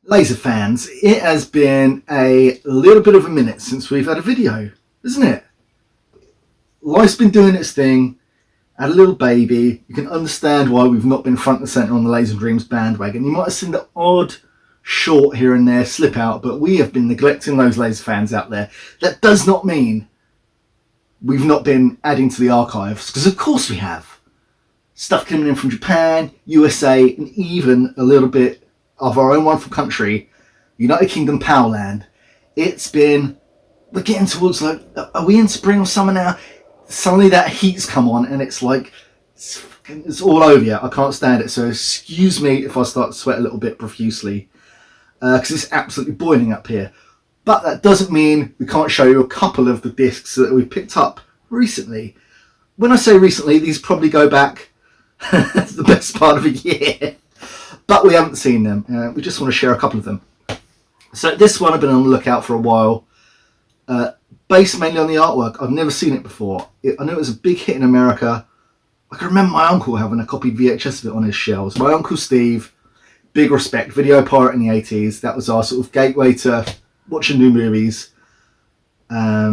Laser fans, it has been a little bit of a minute since we've had a video, isn't it? Life's been doing its thing, had a little baby. You can understand why we've not been front and centre on the Laserdreamz bandwagon. You might have seen the odd short here and there slip out, but we have been neglecting those laser fans out there. That does not mean we've not been adding to the archives, because of course we have. Stuff coming in from Japan, USA, and even a little bit of our own wonderful country, United Kingdom, Powerland. We're getting towards, like, are we in spring or summer now? Suddenly that heat's come on and it's like, it's all over you. I can't stand it. So excuse me if I start to sweat a little bit profusely, because it's absolutely boiling up here. But that doesn't mean we can't show you a couple of the discs that we picked up recently. When I say recently, these probably go back the best part of a year. But we haven't seen them. We just want to share a couple of them. So this one I've been on the lookout for a while. Based mainly on the artwork. I've never seen it before. I know it was a big hit in America. I can remember my uncle having a copied VHS of it on his shelves. My Uncle Steve, big respect, video pirate in the 80s. That was our sort of gateway to watching new movies. Yeah,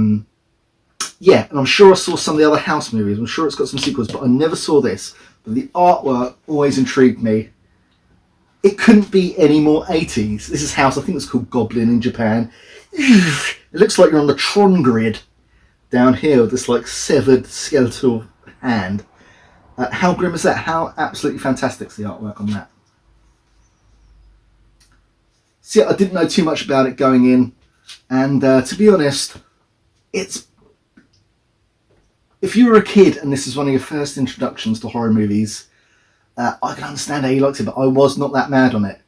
and I'm sure I saw some of the other House movies. I'm sure it's got some sequels, but I never saw this. But the artwork always intrigued me. It couldn't be any more 80s. This is House, I think it's called Goblin in Japan. It looks like you're on the Tron grid down here with this like severed skeletal hand. How grim is that? How absolutely fantastic is the artwork on that? See, I didn't know too much about it going in, and to be honest, if you were a kid and this is one of your first introductions to horror movies, I can understand how you liked it, but I was not that mad on it.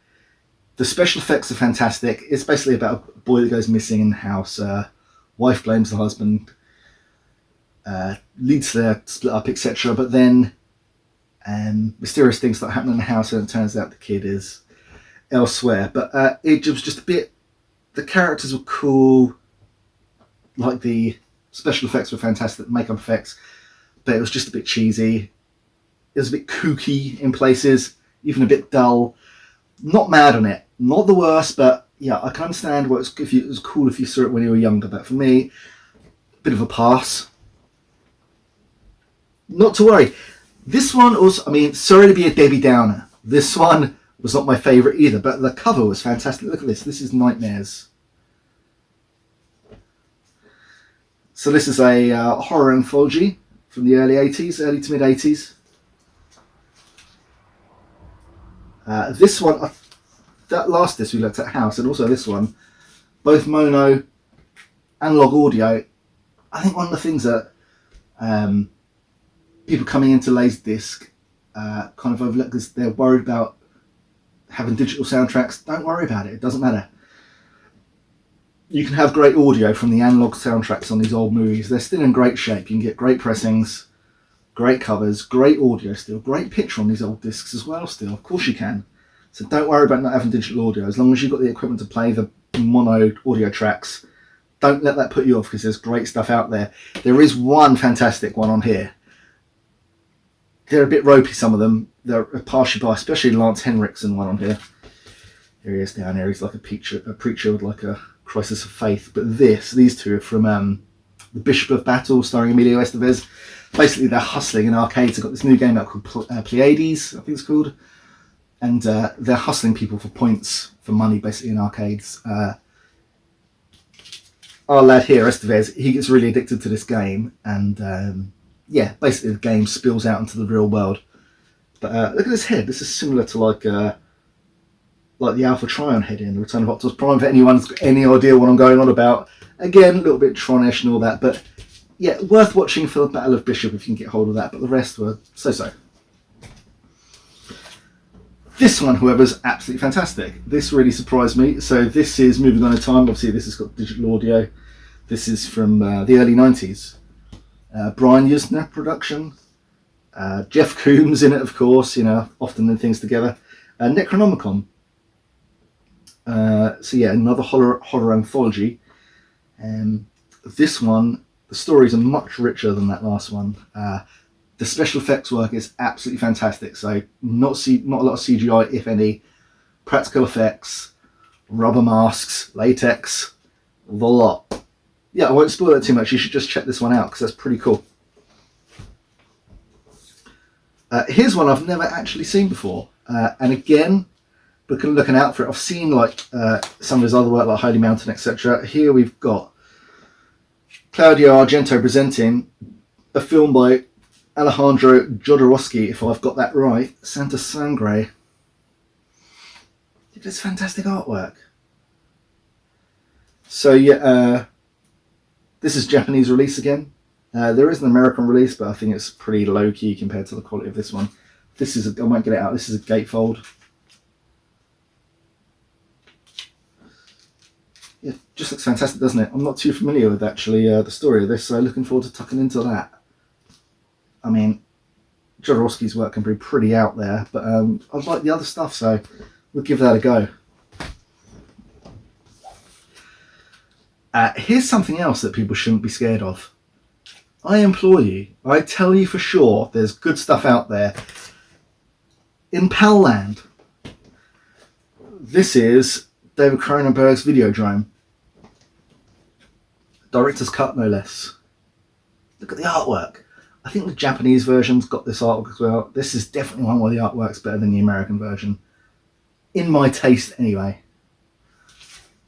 The special effects are fantastic. It's basically about a boy that goes missing in the house. Wife blames the husband. Leads to their split up, etc. But then mysterious things start happening in the house, and it turns out the kid is elsewhere. But it was just a bit... The characters were cool. Like, the special effects were fantastic, makeup effects. But it was just a bit cheesy. It was a bit kooky in places, even a bit dull. Not mad on it, not the worst, but yeah, I can understand what it was cool if you saw it when you were younger. But for me, a bit of a pass. Not to worry. This one also, I mean, sorry to be a Debbie Downer. This one was not my favourite either, but the cover was fantastic. Look at this. This is Nightmares. So this is a horror anthology from the early to mid 80s. This one, that last disc we looked at, House, and also this one, both mono, analog audio. I think one of the things that people coming into Laserdisc kind of overlook is they're worried about having digital soundtracks. Don't worry about it, it doesn't matter. You can have great audio from the analog soundtracks on these old movies. They're still in great shape. You can get great pressings, great covers, great audio still, great picture on these old discs as well still. Of course you can. So don't worry about not having digital audio. As long as you've got the equipment to play the mono audio tracks, don't let that put you off, because there's great stuff out there. There is one fantastic one on here. They're a bit ropey, some of them. They're partially by, especially Lance Henriksen one on here. Here he is down here. He's like a preacher with like a crisis of faith. But these two are from The Bishop of Battle, starring Emilio Estevez. Basically, they're hustling in arcades. They've got this new game out called Pleiades, I think it's called. And they're hustling people for points, for money, basically, in arcades. Our lad here, Estevez, he gets really addicted to this game. And, yeah, basically the game spills out into the real world. But look at this head. This is similar to, like the Alpha Trion head in Return of Optimus Prime, for anyone who's got any idea what I'm going on about. Again, a little bit Tron-ish and all that, but... yeah, worth watching for the Battle of Bishop if you can get hold of that, but the rest were so-so. This one, however, is absolutely fantastic. This really surprised me. So this is Moving On in Time. Obviously, this has got digital audio. This is from the early 90s. Brian Yuzna production. Jeff Coombs in it, of course, you know, often in things together. Necronomicon. So yeah, another horror anthology. This one... the stories are much richer than that last one. The special effects work is absolutely fantastic. So not a lot of CGI, if any. Practical effects, rubber masks, latex, the lot. Yeah, I won't spoil it too much. You should just check this one out because that's pretty cool. Here's one I've never actually seen before, and again, looking out for it. I've seen like some of his other work, like Holy Mountain, etc. Here we've got Claudio Argento presenting a film by Alejandro Jodorowsky, if I've got that right, Santa Sangre. It's fantastic artwork. So yeah, this is Japanese release again. There is an American release, but I think it's pretty low key compared to the quality of this one. This is I might get it out. This is a gatefold. Yeah, just looks fantastic, doesn't it? I'm not too familiar with actually the story of this, so looking forward to tucking into that. I mean, Jodorowsky's work can be pretty out there, but I like the other stuff, so we'll give that a go. Here's something else that people shouldn't be scared of. I implore you, I tell you for sure, there's good stuff out there. In PAL land, this is David Cronenberg's Videodrome. Director's cut, no less. Look at the artwork. I think the Japanese version's got this artwork as well. This is definitely one where the artwork's better than the American version. In my taste, anyway.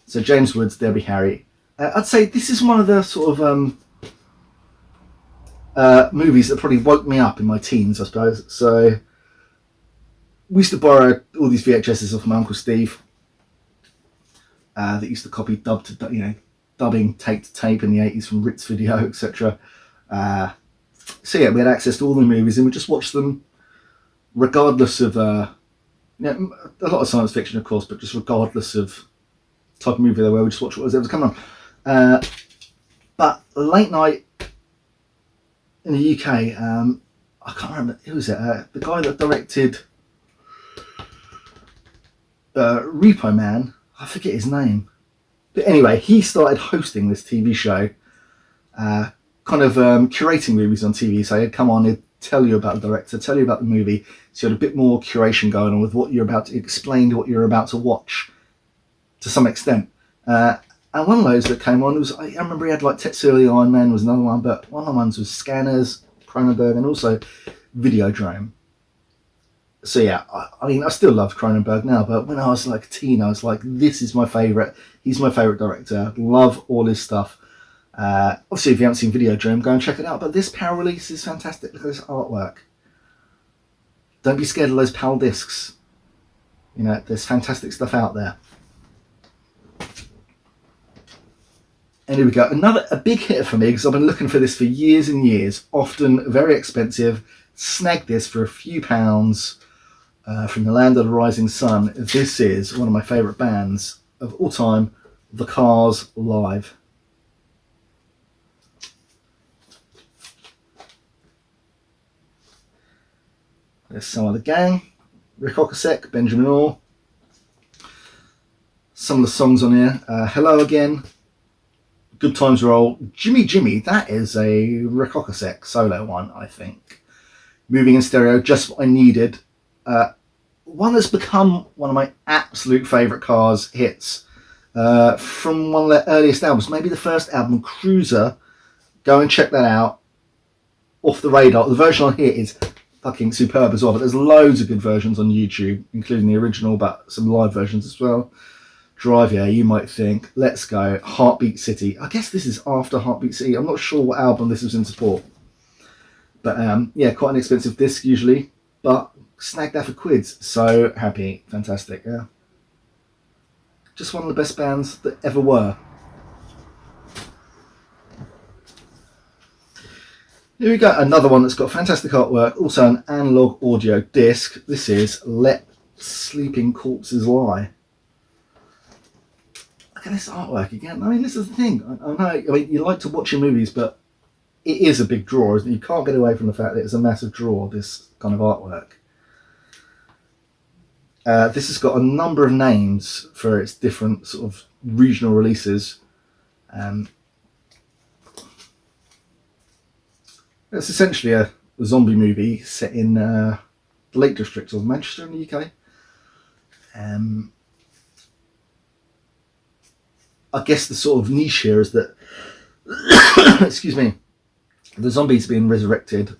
So James Woods, Debbie Harry. I'd say this is one of the sort of movies that probably woke me up in my teens, I suppose. So we used to borrow all these VHSs off my Uncle Steve. That used to copy dubbing tape to tape in the 80s from Ritz Video, etc. So yeah, we had access to all the movies and we just watched them regardless of, a lot of science fiction, of course, but just regardless of type of movie they were, we just watched what was coming on. But late night in the UK, I can't remember, who was it? The guy that directed Repo Man, I forget his name. But anyway, he started hosting this TV show, kind of curating movies on TV. So he'd come on, he'd tell you about the director, tell you about the movie. So you had a bit more curation going on with what you're about to explain, what you're about to watch to some extent. And one of those that came on was, I remember he had like Tetsuya the Iron Man was another one, but one of the ones was Scanners, Cronenberg, and also Videodrome. So yeah, I mean, I still love Cronenberg now, but when I was like a teen, I was like, this is my favourite. He's my favourite director. Love all his stuff. Obviously, if you haven't seen Videodrome, go and check it out. But this PAL release is fantastic. Look at this artwork. Don't be scared of those PAL discs. You know, there's fantastic stuff out there. And here we go. A big hitter for me, because I've been looking for this for years and years. Often very expensive. Snagged this for a few pounds from the land of the rising sun. This is one of my favourite bands of all time, The Cars Live. There's some of the gang. Rick Ocasek, Benjamin Orr. Some of the songs on here. Hello Again. Good Times Roll. Jimmy Jimmy, that is a Rick Ocasek solo one, I think. Moving in Stereo, Just What I Needed. One that's become one of my absolute favourite Cars hits. From one of their earliest albums, maybe the first album, Cruiser. Go and check that out. Off the Radar. The version on here is fucking superb as well, but there's loads of good versions on YouTube, including the original, but some live versions as well. Drive, yeah, you might think. Let's Go, Heartbeat City. I guess this is after Heartbeat City. I'm not sure what album this was in support. But yeah, quite an expensive disc usually, but snagged that for quids. So happy, fantastic, yeah. Just one of the best bands that ever were. Here we go, another one that's got fantastic artwork, also an analog audio disc. This is Let Sleeping Corpses Lie. Look at this artwork again. I mean, this is the thing. I mean, you like to watch your movies, but it is a big draw, isn't it? You can't get away from the fact that it's a massive draw, this kind of artwork. This has got a number of names for its different sort of regional releases. It's essentially a zombie movie set in the Lake District of Manchester in the UK. I guess the sort of niche here is that, excuse me, the zombies being resurrected.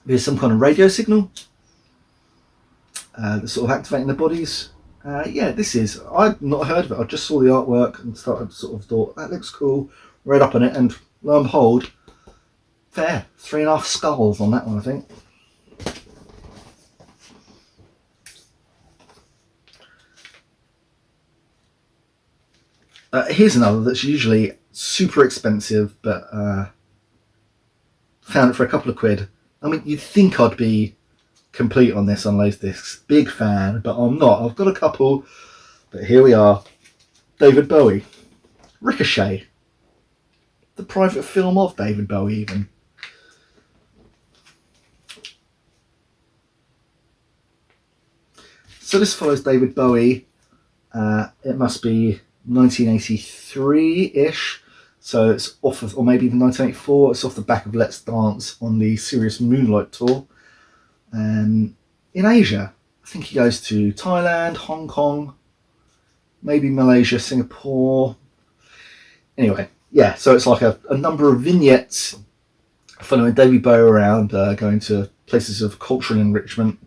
There's some kind of radio signal that's sort of activating their bodies. Yeah, this is. I'd not heard of it. I just saw the artwork and started sort of thought that looks cool. Read up on it, and lo and behold, fair 3.5 skulls on that one, I think. Here's another that's usually super expensive, but found it for a couple of quid. I mean, you'd think I'd be complete on this on Laserdisc. Big fan, but I'm not. I've got a couple, but here we are. David Bowie. Ricochet. The private film of David Bowie, even. So this follows David Bowie. It must be 1983-ish. So it's off of, or maybe even 1984. It's off the back of Let's Dance on the Serious Moonlight tour. In Asia, I think he goes to Thailand, Hong Kong, maybe Malaysia, Singapore. Anyway, yeah, so it's like a number of vignettes following David Bowie around, going to places of cultural enrichment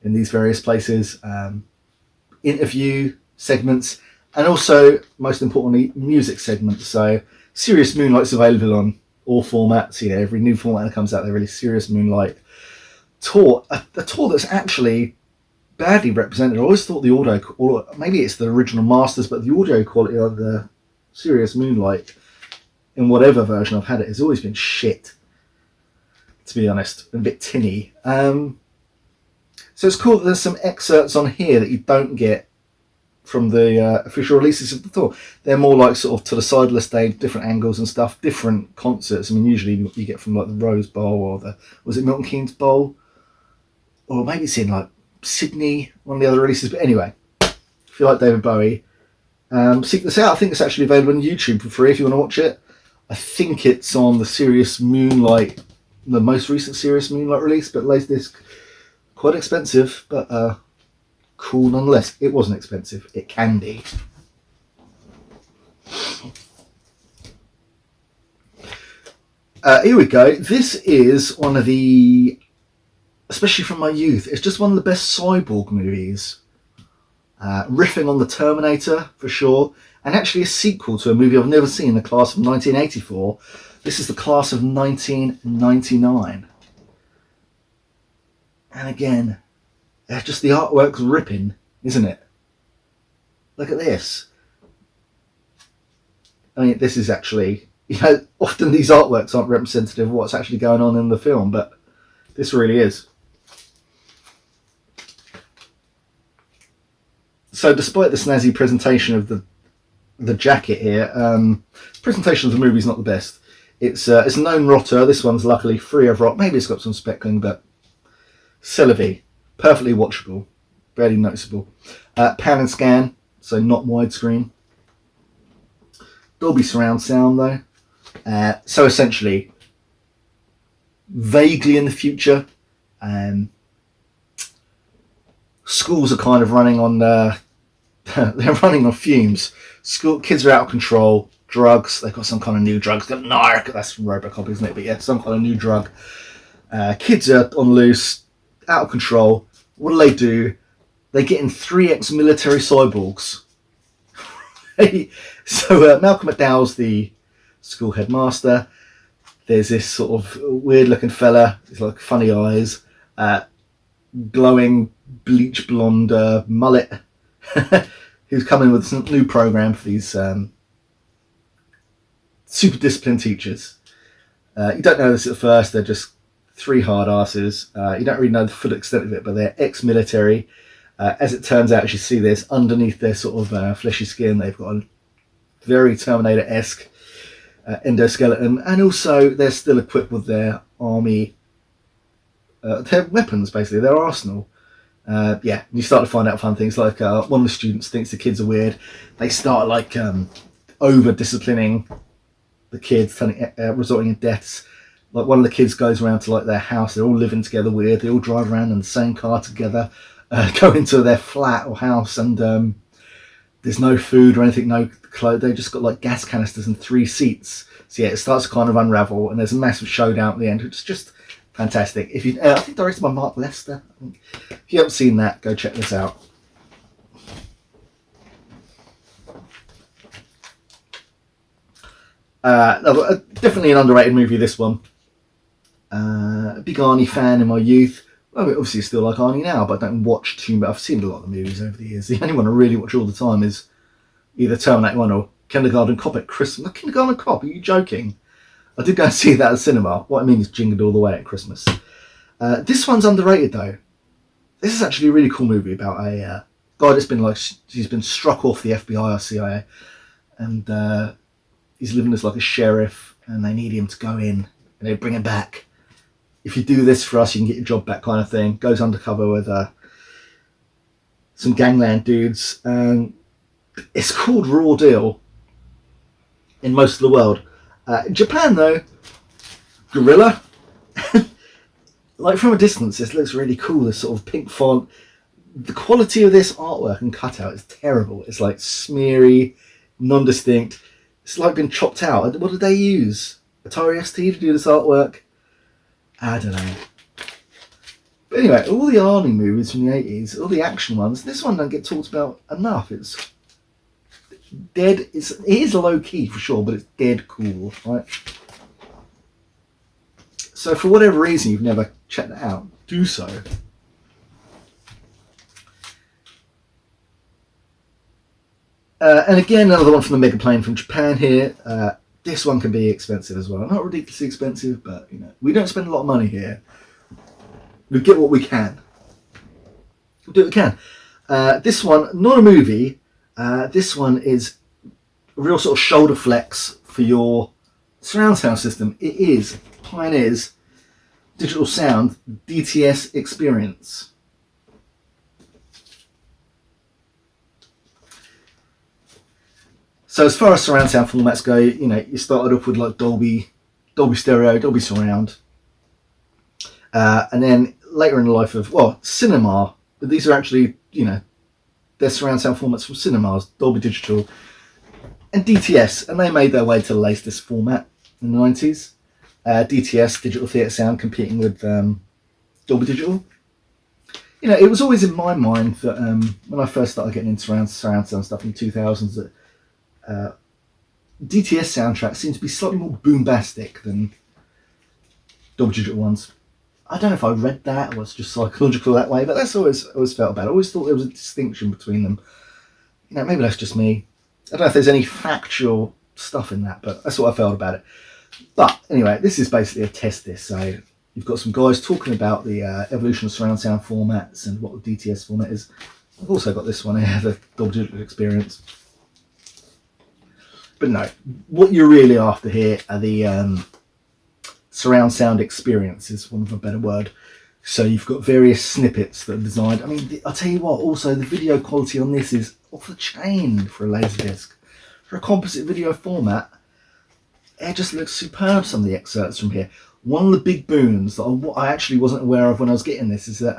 in these various places, interview segments, and also, most importantly, music segments. So Serious Moonlight's available on all formats. You know, every new format that comes out, they're really Serious Moonlight tour. A tour that's actually badly represented. I always thought the audio, or maybe it's the original masters, but the audio quality of the Serious Moonlight, in whatever version I've had it, has always been shit, to be honest, and a bit tinny. So it's cool that there's some excerpts on here that you don't get from the official releases of the tour. They're more like sort of to the side of the stage, different angles and stuff, different concerts. I mean, usually you get from like the Rose Bowl or the, was it Milton Keynes Bowl? Or maybe it's in like Sydney, one of the other releases. But anyway, if you like David Bowie, seek this out. I think it's actually available on YouTube for free if you want to watch it. I think it's on the Serious Moonlight, the most recent Serious Moonlight release, but Laserdisc, quite expensive, but cool nonetheless. It wasn't expensive. It can be. Here we go. This is one of the, especially from my youth, it's just one of the best cyborg movies. Riffing on the Terminator, for sure. And actually a sequel to a movie I've never seen, The Class of 1984. This is The Class of 1999. And again, just the artwork's ripping, isn't it? Look at this. I mean, this is actually, you know, often these artworks aren't representative of what's actually going on in the film, but this really is. So despite the snazzy presentation of the jacket here, presentation of the movie is not the best. It's a known rotter. This one's luckily free of rot. Maybe it's got some speckling, but c'est la vie. Perfectly watchable, barely noticeable. Pan and scan, so not widescreen. Dolby surround sound though. So essentially, vaguely in the future, schools are kind of running on they're running on fumes. School kids are out of control. Drugs, they've got some kind of new drugs. Got narc, that's from Robocop, isn't it? But yeah, some kind of new drug. Kids are on loose, out of control. What do? They get in 3 ex-military cyborgs. So Malcolm McDowell's the school headmaster. There's this sort of weird-looking fella. He's like funny eyes, glowing bleach blonde mullet, who's come in with some new program for these super disciplined teachers. You don't know this at first. They're just 3 hard asses. You don't really know the full extent of it, but they're ex-military. As it turns out, as you see this, underneath their sort of fleshy skin, they've got a very Terminator-esque endoskeleton, and also they're still equipped with their army, their weapons, basically, their arsenal. Yeah, you start to find out fun things, like one of the students thinks the kids are weird. They start like over-disciplining the kids, resorting to deaths. Like one of the kids goes around to like their house, they're all living together weird, they all drive around in the same car together, go into their flat or house, and There's no food or anything, no clothes. They've just got like gas canisters and 3 seats. So yeah, it starts to kind of unravel, and there's a massive showdown at the end, which is just fantastic. If you, I think directed by Mark Lester. If you haven't seen that, go check this out. Definitely an underrated movie, this one. A big Arnie fan in my youth. Well, I obviously still like Arnie now, but I don't watch too much. I've seen a lot of the movies over the years. The only one I really watch all the time is either Terminator 1 or Kindergarten Cop at Christmas. Kindergarten Cop? Are you joking? I did go and see that at the cinema. What I mean is Jingled All the Way at Christmas. This one's underrated though. This is actually a really cool movie about a guy that's been he's been struck off the FBI or CIA, and he's living as like a sheriff, and they need him to go in and they bring him back. If you do this for us, you can get your job back, kind of thing. Goes undercover with some gangland dudes. It's called Raw Deal in most of the world. In Japan, though, Gorilla. Like from a distance, this looks really cool. This sort of pink font. The quality of this artwork and cutout is terrible. It's like smeary, non-distinct. It's like been chopped out. What did they use? Atari ST to do this artwork? I don't know. But anyway, all the Arnie movies from the 80s, all the action ones, this one don't get talked about enough. It's dead. It is low key for sure, but it's dead cool, right? So for whatever reason you've never checked it out, do so. And again, another one from the Mega Plane from Japan here. This one can be expensive as well. Not ridiculously expensive, but you know, we don't spend a lot of money here. We get what we can. We'll do what we can. This one, not a movie. This one is a real sort of shoulder flex for your surround sound system. It is Pioneer's digital sound DTS experience. So as far as surround sound formats go, you know, you started off with like Dolby Stereo, Dolby Surround, and then later in the life of, well, cinema. These are actually, you know, they're surround sound formats from cinemas, Dolby Digital, and DTS, and they made their way to the Laserdisc format in the 90s. DTS, Digital Theatre Sound, competing with Dolby Digital. You know, it was always in my mind that when I first started getting into surround sound stuff in the 2000s, that DTS soundtracks seem to be slightly more boombastic than Dolby Digital ones. I don't know if I read that or it's just psychological that way, but that's always felt about it. I always thought there was a distinction between them. You know, maybe that's just me. I don't know if there's any factual stuff in that, but that's what I felt about it. But anyway, this is basically a test disc. So you've got some guys talking about the evolution of surround sound formats and what the DTS format is. I've also got this one here, the Dolby Digital experience. But no, what you're really after here are the surround sound experiences, one of a better word. So you've got various snippets that are designed. I mean, I'll tell you what, also the video quality on this is off the chain for a Laserdisc. For a composite video format, it just looks superb, some of the excerpts from here. One of the big boons that I actually wasn't aware of when I was getting this is that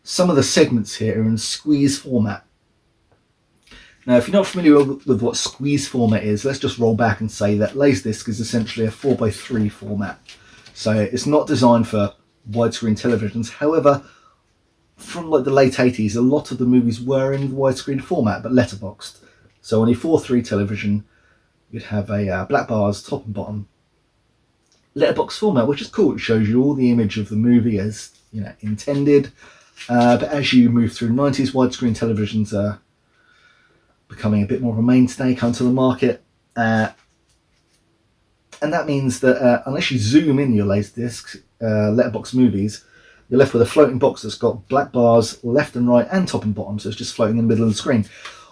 some of the segments here are in squeeze format. Now, if you're not familiar with what squeeze format is, let's just roll back and say that Laserdisc is essentially a 4:3 format. So it's not designed for widescreen televisions. However, from like the late 80s, a lot of the movies were in widescreen format, but letterboxed. So on a 4:3 television, you'd have a black bars, top and bottom, letterbox format, which is cool. It shows you all the image of the movie as, you know, intended. But as you move through 90s, widescreen televisions are becoming a bit more of a mainstay, come to the market. And that means that unless you zoom in your Laserdisc letterbox movies, you're left with a floating box that's got black bars left and right and top and bottom, so it's just floating in the middle of the screen.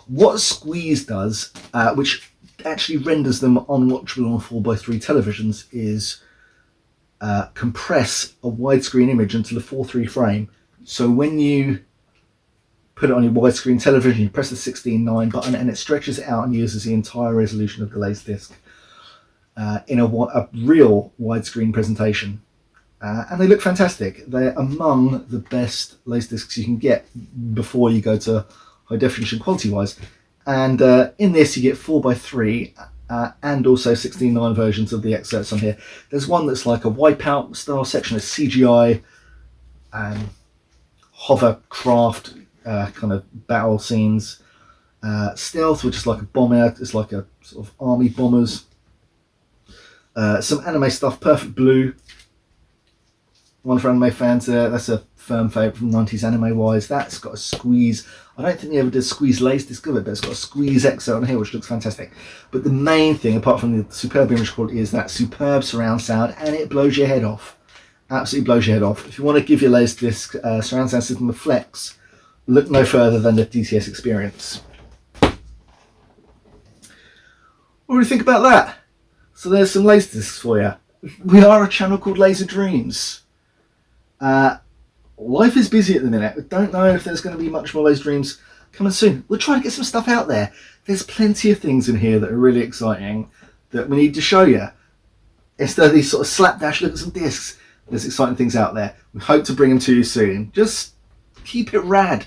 What Squeeze does, which actually renders them unwatchable on 4:3 televisions, is compress a widescreen image into the 4:3 frame. So when you put it on your widescreen television, you press the 16:9 button and it stretches it out and uses the entire resolution of the Laserdisc in a real widescreen presentation. And they look fantastic. They're among the best Laserdiscs you can get before you go to high definition quality wise. And in this you get 4x3 and also 16:9 versions of the excerpts on here. There's one that's like a Wipeout style section of CGI hovercraft kind of battle scenes. Stealth, which is like a bomber, it's like a sort of army bombers. Some anime stuff, Perfect Blue, one for anime fans there. That's a firm favourite from 90s anime wise. That's got a squeeze. I don't think they ever did squeeze Laserdisc of it, but it's got a squeeze excerpt on here which looks fantastic. But the main thing, apart from the superb image quality, is that superb surround sound, and it blows your head off. Absolutely blows your head off. If you want to give your Laserdisc surround sound system a flex, look no further than the DTS Experience. What do you think about that? So there's some Laserdiscs for you. We are a channel called Laserdreamz. Life is busy at the minute. I don't know if there's going to be much more Laserdreamz coming soon. We'll try to get some stuff out there. There's plenty of things in here that are really exciting that we need to show you. Instead of these sort of slapdash look at some discs, there's exciting things out there. We hope to bring them to you soon. Just keep it rad.